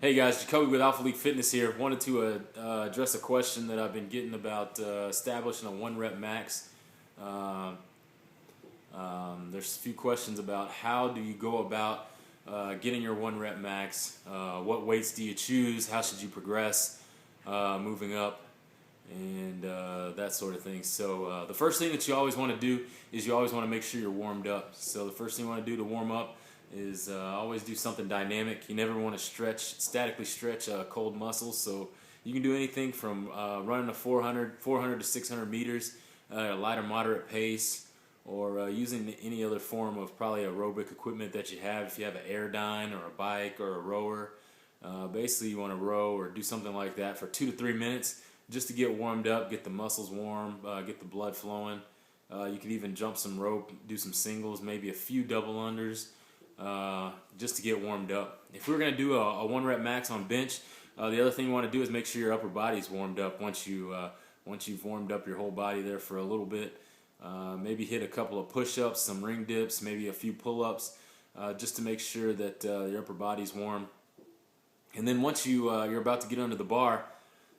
Hey guys, Jacoby with Alpha League Fitness here. Wanted to address a question that I've been getting about establishing a 1 rep max. Uh, there's a few questions about how do you go about getting your 1 rep max, what weights do you choose, how should you progress moving up, and that sort of thing. So the first thing that you always want to do is you always want to make sure you're warmed up. So the first thing you want to do to warm up is always do something dynamic. You never want to statically stretch cold muscles. So you can do anything from running a 400 to 600 meters at a light or moderate pace, or using any other form of probably aerobic equipment that you have. If you have an Airdyne or a bike or a rower, basically you want to row or do something like that for 2 to 3 minutes just to get warmed up, get the muscles warm, get the blood flowing. You could even jump some rope, do some singles, maybe a few double unders, just to get warmed up. If we're going to do a 1 rep max on bench, the other thing you want to do is make sure your upper body's warmed up. Once you've warmed up your whole body there for a little bit, maybe hit a couple of push-ups, some ring dips, maybe a few pull-ups, just to make sure that your upper body's warm. And then once you're about to get under the bar,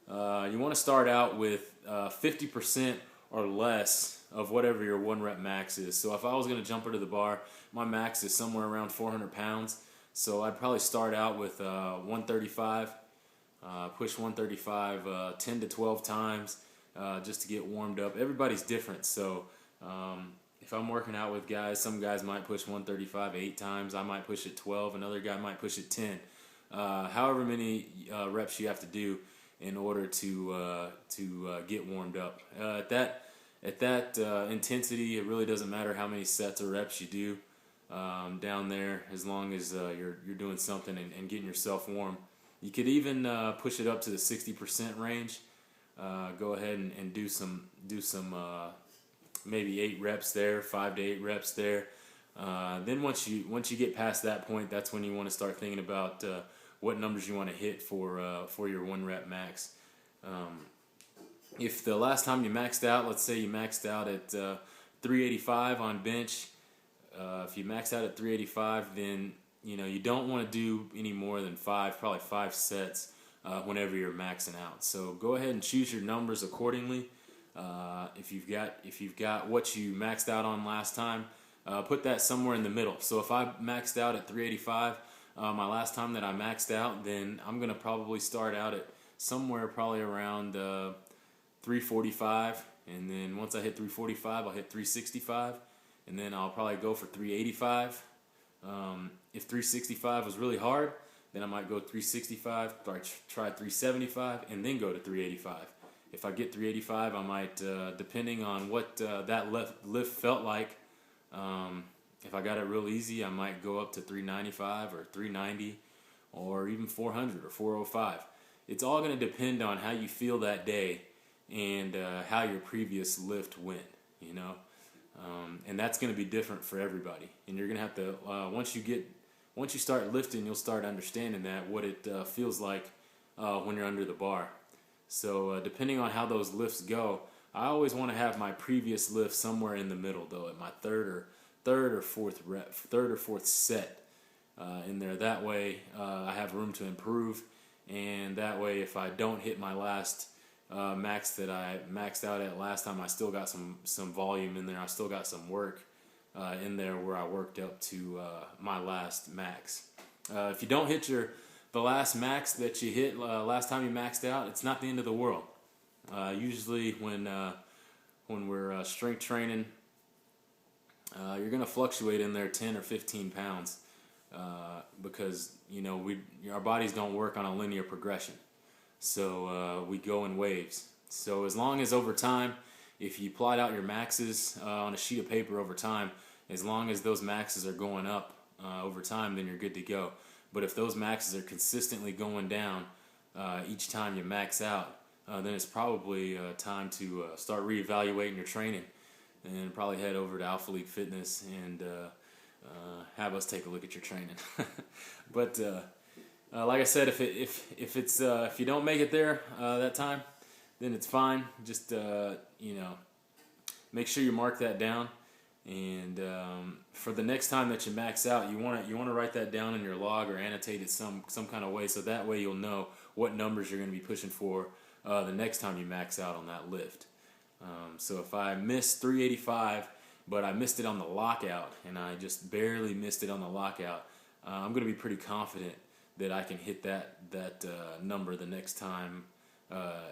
you want to start out with 50% or less of whatever your 1 rep max is. So if I was going to jump into the bar, my max is somewhere around 400 pounds. So I'd probably start out with 135, push 135 10 to 12 times just to get warmed up. Everybody's different. So if I'm working out with guys, some guys might push 135 8 times. I might push it 12. Another guy might push it 10. However many reps you have to do in order to get warmed up. At that intensity, it really doesn't matter how many sets or reps you do down there, as long as you're doing something and getting yourself warm. You could even push it up to the 60% range. Go ahead and do some maybe 8 reps there, 5 to 8 reps there. Then once you get past that point, that's when you want to start thinking about what numbers you want to hit for your 1 rep max. If the last time you maxed out, let's say you maxed out at 385 on bench, if you max out at 385, then you don't want to do any more than probably 5 sets whenever you're maxing out. So go ahead and choose your numbers accordingly. If you've got what you maxed out on last time, put that somewhere in the middle. So if I maxed out at 385 my last time that I maxed out, then I'm gonna probably start out at somewhere probably around 345, and then once I hit 345, I'll hit 365, and then I'll probably go for 385. If 365 was really hard, then I might go 365, try 375, and then go to 385. If I get 385, I might, depending on what that lift felt like, if I got it real easy, I might go up to 395 or 390 or even 400 or 405. It's all going to depend on how you feel that day and how your previous lift went, and that's going to be different for everybody. And you're going to have to, once you start lifting, you'll start understanding what it feels like when you're under the bar. So depending on how those lifts go, I always want to have my previous lift somewhere in the middle, though, at my third or fourth set in there. That way I have room to improve, and that way if I don't hit my last max that I maxed out at last time, I still got some volume in there. I still got some work in there where I worked up to my last max. If you don't hit the last max that you hit last time you maxed out, it's not the end of the world. Usually when we're strength training, you're going to fluctuate in there 10 or 15 pounds because our bodies don't work on a linear progression. So we go in waves. So as long as over time, if you plot out your maxes on a sheet of paper over time, as long as those maxes are going up over time, then you're good to go. But if those maxes are consistently going down each time you max out, then it's probably time to start reevaluating your training and probably head over to Alpha League Fitness and have us take a look at your training. But like I said, if you don't make it there that time, then it's fine. Just make sure you mark that down, And for the next time that you max out, you want to write that down in your log or annotate it some kind of way, so that way you'll know what numbers you're going to be pushing for the next time you max out on that lift. So if I missed 385, but I missed it on the lockout, and I just barely missed it on the lockout, I'm going to be pretty confident that I can hit that number the next time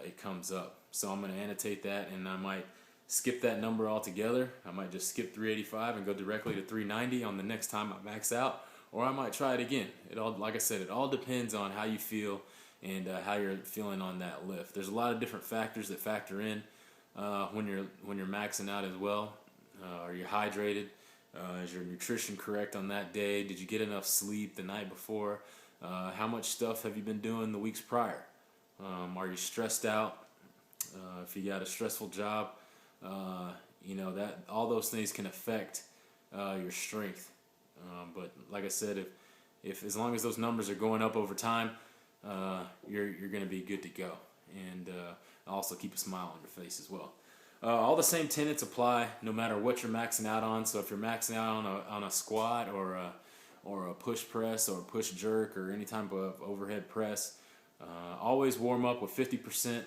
it comes up. So I'm going to annotate that, and I might skip that number altogether. I might just skip 385 and go directly to 390 on the next time I max out, or I might try it again. It all, like I said, it all depends on how you feel and how you're feeling on that lift. There's a lot of different factors that factor in when you're maxing out as well. Are you hydrated? Is your nutrition correct on that day? Did you get enough sleep the night before? How much stuff have you been doing the weeks prior? Are you stressed out? If you got a stressful job, that all those things can affect your strength. But like I said, if as long as those numbers are going up over time, you're going to be good to go. And also keep a smile on your face as well. All the same tenets apply no matter what you're maxing out on. So if you're maxing out on a squat or a push press or a push jerk or any type of overhead press, always warm up with 50%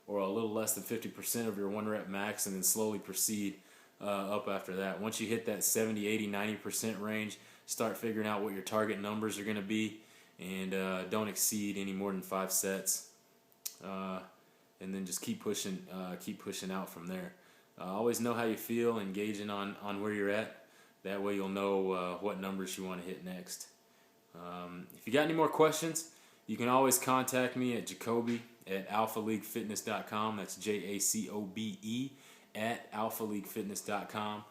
or a little less than 50% of your 1 rep max, and then slowly proceed up after that. Once you hit that 70, 80, 90% range, start figuring out what your target numbers are going to be, and don't exceed any more than 5 sets. And then just keep pushing out from there. Always know how you feel, engaging on where you're at. That way you'll know what numbers you want to hit next. If you got any more questions, you can always contact me at Jacoby at alphaleaguefitness.com. That's JACOBE at alphaleaguefitness.com.